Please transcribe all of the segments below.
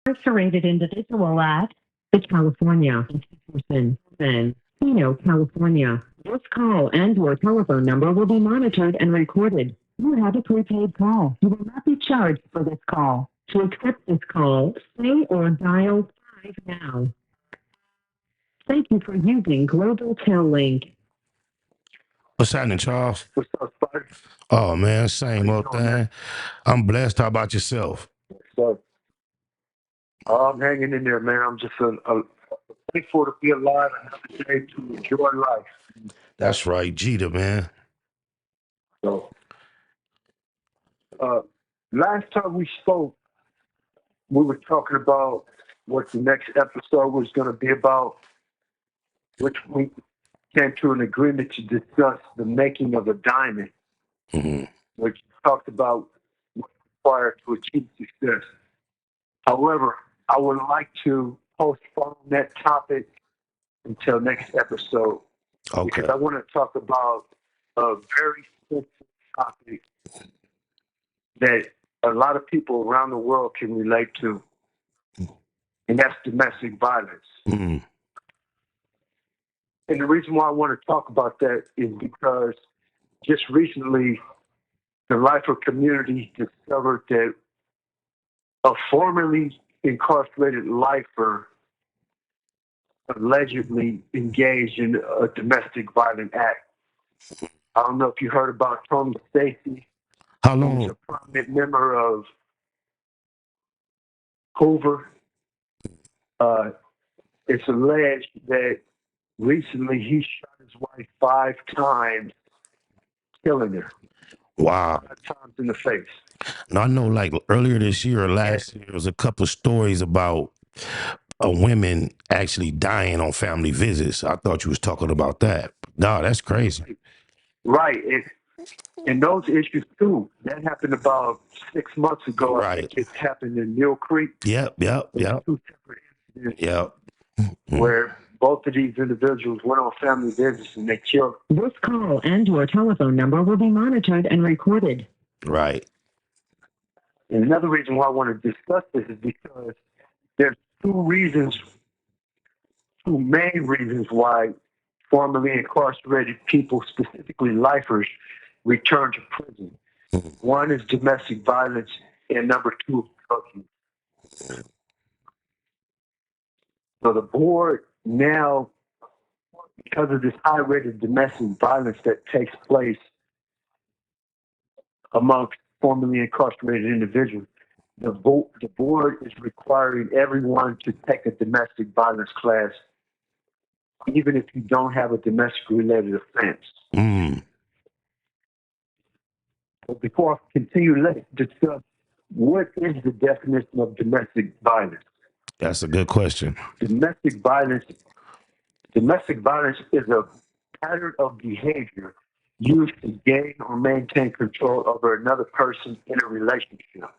Incarcerated individual at the California institution in Chino, California. This call and your telephone number will be monitored and recorded. You have a prepaid call. You will not be charged for this call. To accept this call, say or dial 5 now. Thank you for using Global Tel Link. What's happening, Charles? What's up, Spike? Oh man, same old thing. I'm blessed. How about yourself? So, I'm hanging in there, man. I'm just thankful to be alive another day to enjoy life. That's right, Jeter, man. So, last time we spoke, we were talking about what the next episode was going to be about, which we came to an agreement to discuss the making of a diamond, which talked about what's required to achieve success. However, I would like to postpone that topic until next episode because I want to talk about a very sensitive topic that a lot of people around the world can relate to, and that's domestic violence. And the reason why I want to talk about that is because just recently, the lifer community discovered that a formerly incarcerated lifer allegedly engaged in a domestic violent act. I don't know if you heard about Tony Stacy. How long? He's a prominent member of Hoover. It's alleged that recently he shot his wife 5 times, killing her. Wow. 5 times in the face. Now, I know like earlier this year or last year, there was a couple of stories about women actually dying on family visits. I thought you was talking about that. No, that's crazy. Right. And those issues too, that happened about 6 months ago. Right. I think it happened in Mill Creek. Yep. 2 separate incidents. Yep. Where both of these individuals went on family visits and they killed. This call and your telephone number will be monitored and recorded. Right. And another reason why I want to discuss this is because there's 2 main reasons why formerly incarcerated people, specifically lifers, return to prison. One is domestic violence, and number 2 is drug use. So the board now, because of this high rate of domestic violence that takes place amongst formerly incarcerated individuals, the board is requiring everyone to take a domestic violence class, even if you don't have a domestic-related offense. But before I continue, let's discuss what is the definition of domestic violence. That's a good question. Domestic violence is a pattern of behavior used to gain or maintain control over another person in a relationship.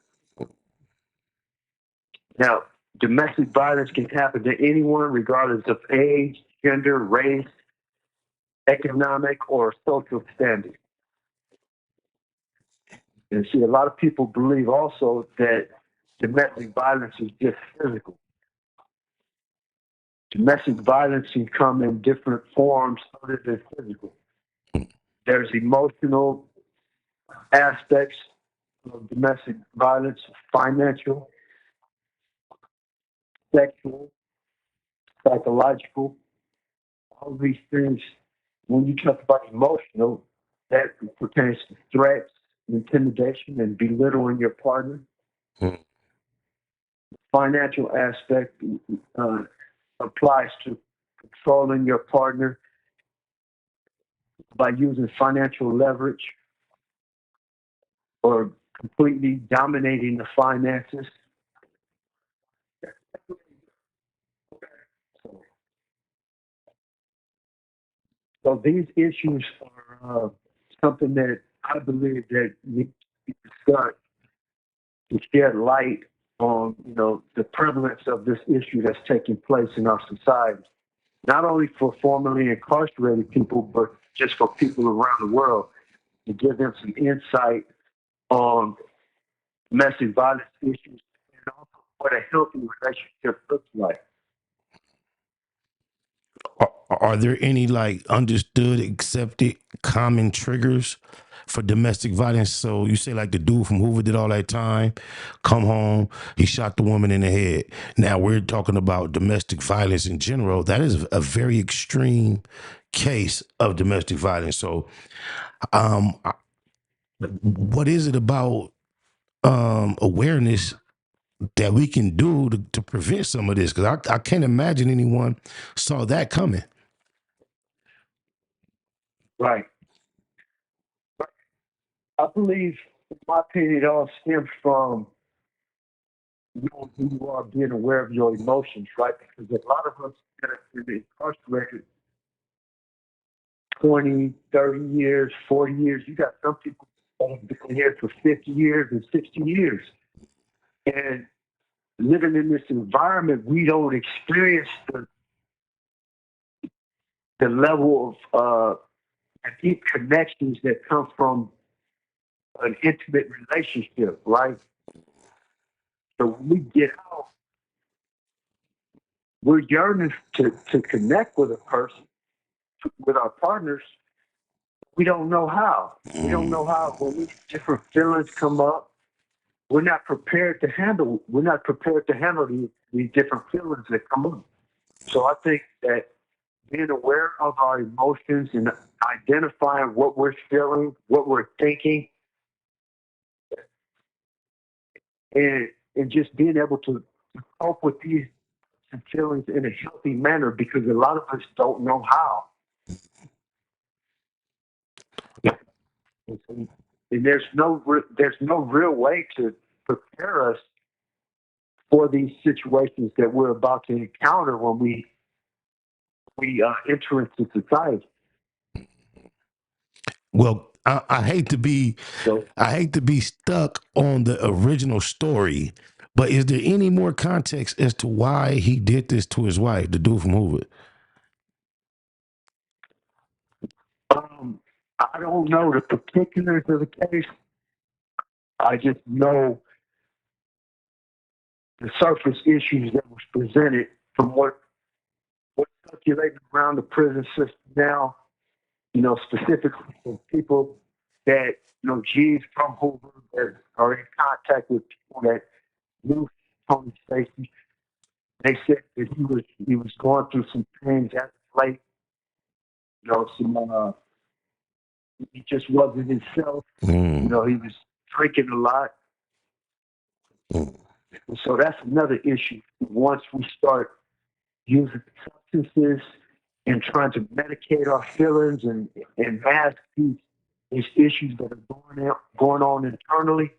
Now, domestic violence can happen to anyone regardless of age, gender, race, economic, or social standing. And see, a lot of people believe also that domestic violence is just physical. Domestic violence can come in different forms other than physical. There's emotional aspects of domestic violence, financial, sexual, psychological. All these things, when you talk about emotional, that pertains to threats, intimidation, and belittling your partner. Financial aspect applies to controlling your partner by using financial leverage or completely dominating the finances. So these issues are something that I believe that needs to be discussed to shed light on, the prevalence of this issue that's taking place in our society. Not only for formerly incarcerated people, but just for people around the world, to give them some insight on domestic violence issues and also what a healthy relationship looks like. Are there any like understood, accepted, common triggers for domestic violence? So you say like the dude from Hoover did all that time, come home, he shot the woman in the head. Now we're talking about domestic violence in general. That is a very extreme case of domestic violence. So um, what is it about awareness that we can do to prevent some of this? Because I can't imagine anyone saw that coming. Right. I believe, in my opinion, it all stems from knowing who you are, being aware of your emotions, right? Because a lot of us that have been incarcerated 20, 30 years, 40 years. You got some people that have been here for 50 years and 60 years. And living in this environment, we don't experience the level of deep connections that come from an intimate relationship, right? So when we get out, we're yearning to connect with a person, with our partners. We don't know how. We don't know how. When these different feelings come up, we're not prepared to handle. We're not prepared to handle these different feelings that come up. So I think that being aware of our emotions and identifying what we're feeling, what we're thinking, and just being able to cope with these feelings in a healthy manner, because a lot of us don't know how. And there's no real way to prepare us for these situations that we're about to encounter when we enter into society. Well, I hate to be So stuck on the original story, but is there any more context as to why he did this to his wife, the dude from Hoover? I don't know the particulars of the case. I just know the surface issues that was presented from what's circulating around the prison system now. You know, specifically for people that G's from Hoover that are in contact with people that knew Tony Stacy. They said that he was going through some things as of late. He just wasn't himself. Mm. He was drinking a lot. Mm. And so that's another issue. Once we start using substances and trying to medicate our feelings and mask these issues that are going on internally,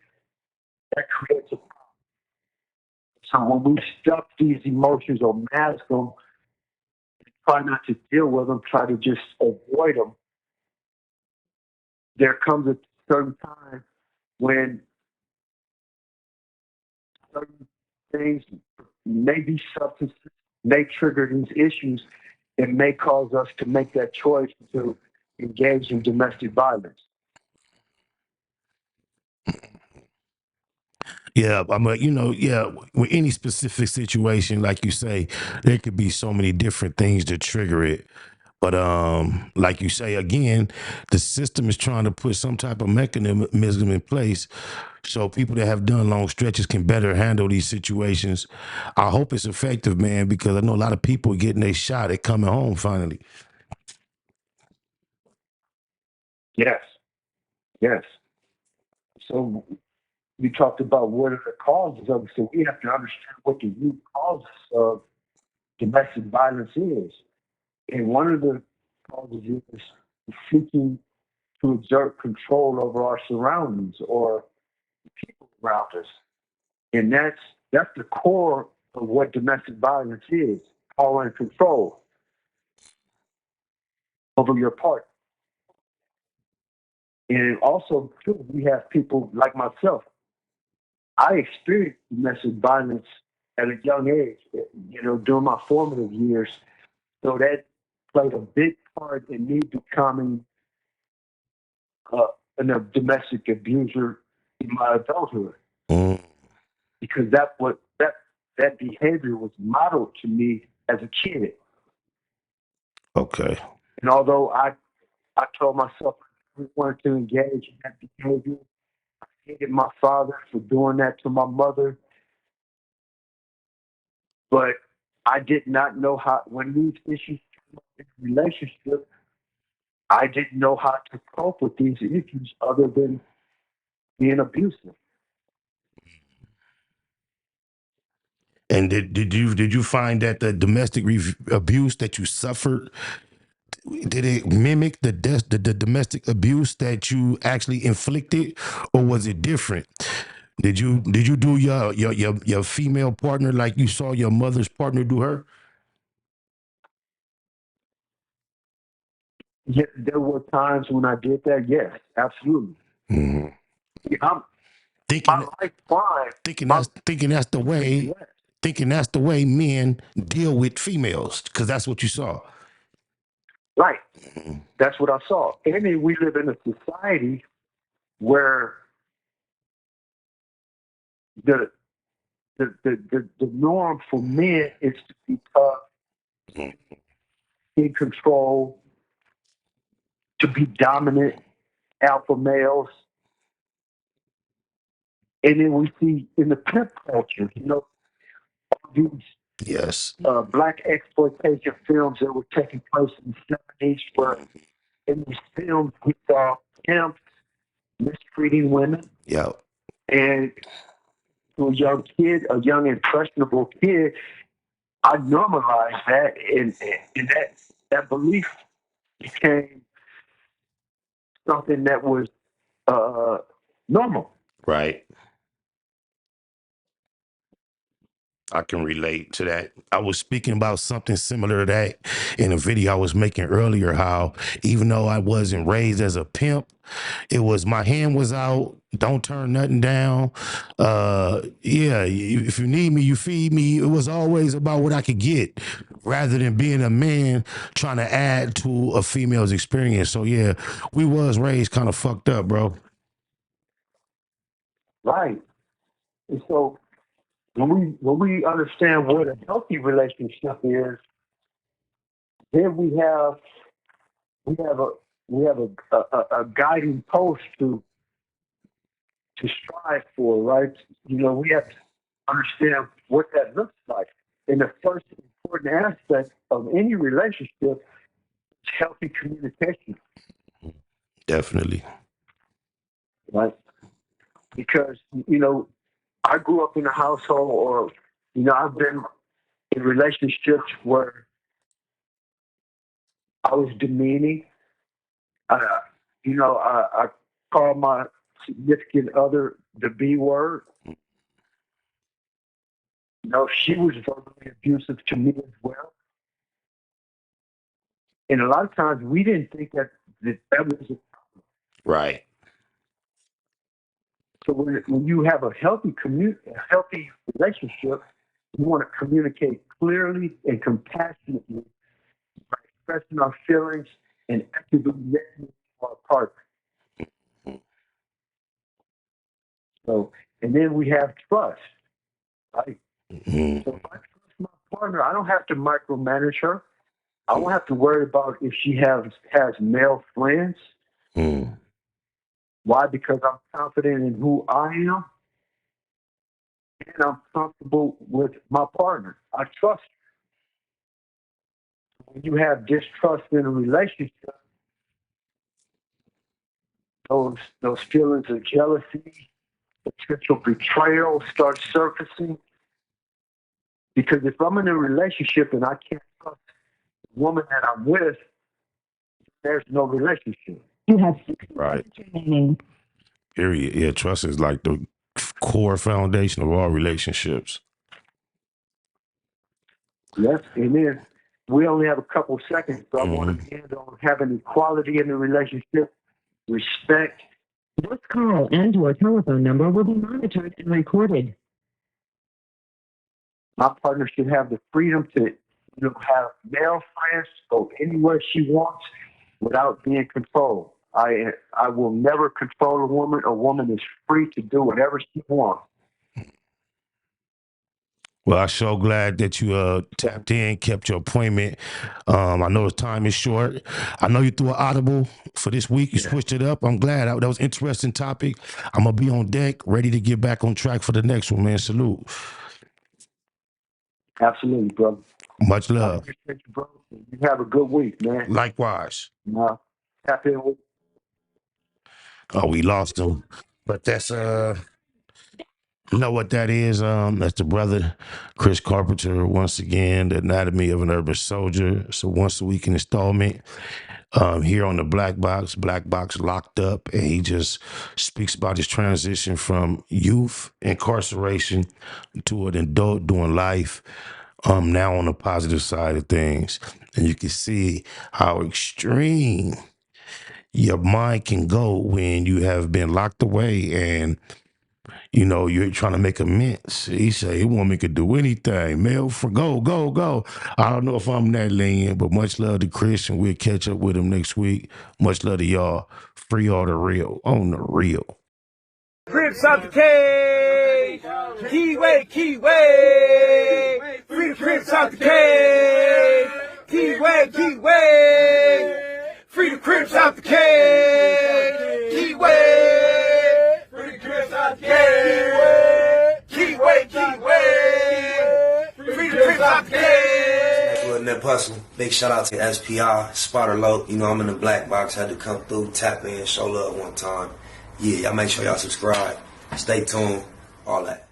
that creates a problem. So when we stuff these emotions or mask them, try not to deal with them, try to just avoid them, there comes a certain time when certain things, maybe substances, may trigger these issues and may cause us to make that choice to engage in domestic violence. Yeah, I'm a, yeah, with any specific situation, like you say, there could be so many different things to trigger it. But like you say, again, the system is trying to put some type of mechanism in place so people that have done long stretches can better handle these situations. I hope it's effective, man, because I know a lot of people are getting their shot at coming home finally. Yes, yes. So we talked about what are the causes of it. So we have to understand what the root causes of domestic violence is. And one of the causes is seeking to exert control over our surroundings or people around us. And that's the core of what domestic violence is, power and control over your partner. And also, too, we have people like myself. I experienced domestic violence at a young age, during my formative years. So that played a big part in me becoming a domestic abuser in my adulthood. Mm. Because that that behavior was modeled to me as a kid. Okay. And although I told myself I wanted to engage in that behavior, I hated my father for doing that to my mother, but I did not know how, when these issues came up in a relationship, I didn't know how to cope with these issues other than being abusive. And did you find that the domestic abuse that you suffered, did it mimic the domestic abuse that you actually inflicted, or was it different? Did you do your female partner like you saw your mother's partner do her? Yeah, there were times when I did that. Yes, absolutely. Mm-hmm. I'm, Thinking my lifeline, thinking my that's the way yes, thinking that's the way men deal with females, because that's what you saw. right. Mm-hmm. That's what I saw. And then we live in a society where the the norm for men is to be tough, in control, to be dominant alpha males. And then we see in the pimp culture, these Yes. black exploitation films that were taking place in the 70s, where in these films we saw pimps mistreating women. Yeah. And to a young kid, a young impressionable kid, I normalized that, and that belief became something that was uh, normal. Right. I can relate to that. I was speaking about something similar to that in a video I was making earlier, how even though I wasn't raised as a pimp, it was my hand was out, don't turn nothing down. Yeah, if you need me, you feed me. It was always about what I could get rather than being a man trying to add to a female's experience. So yeah, we was raised kind of fucked up, bro. Right. And so when we understand what a healthy relationship is, then we have a we have a guiding post to strive for, right? We have to understand what that looks like. And the first important aspect of any relationship is healthy communication, Definitely. right? Because I grew up in a household, or I've been in relationships where I was demeaning. Uh, I call my significant other the B word. She was verbally abusive to me as well. And a lot of times we didn't think that was. Right. So when you have a healthy relationship, you want to communicate clearly and compassionately by expressing our feelings and actively listening to our partner. So, and then we have trust, right? Mm-hmm. So if I trust my partner, I don't have to micromanage her. I don't have to worry about if she has male friends. Mm-hmm. Why? Because I'm confident in who I am, and I'm comfortable with my partner. I trust her. When you have distrust in a relationship, those feelings of jealousy, potential betrayal start surfacing. Because if I'm in a relationship and I can't trust the woman that I'm with, there's no relationship. You have 6 Right. minutes remaining. Period. Yeah, trust is like the core foundation of all relationships. Yes, and then we only have a couple seconds, so I want Mm-hmm. to end on having equality in the relationship, respect. This call and/or telephone number will be monitored and recorded. My partner should have the freedom to have male friends, go anywhere she wants without being controlled. I will never control a woman. A woman is free to do whatever she wants. Well, I'm so glad that you tapped in, kept your appointment. I know his time is short. I know you threw an audible for this week. You switched it up. I'm glad. That was an interesting topic. I'm going to be on deck, ready to get back on track for the next one, man. Salute. Absolutely, brother. Much I love. appreciate you, bro. You have a good week, man. Likewise. Tap in with. Oh, we lost him. But that's you know what that is? That's the brother, Chris Carpenter, once again, the anatomy of an urban soldier. So once a week installment. Here on the BLACBOX Locked Up, and he just speaks about his transition from youth incarceration to an adult doing life. Now on the positive side of things, and you can see how extreme your mind can go when you have been locked away and you know, you're trying to make amends. He say, a woman could do anything. Male for go. I don't know if I'm that lenient, but much love to Chris, and we'll catch up with him next week. Much love to y'all. Free all the real, on the real. Crips out the cage. Keyway. Free the Crips out the cage. Keyway. Free the Crips out the cage. Keyway. Free the Crips out the cage. Keyway. Free the Crips out the cage. Little Nip Hustle. Big shout out to SPI, Spotter Low. You know, I'm in the black box. Had to come through, tap in, show love one time. Yeah, y'all make sure y'all subscribe. Stay tuned. All that.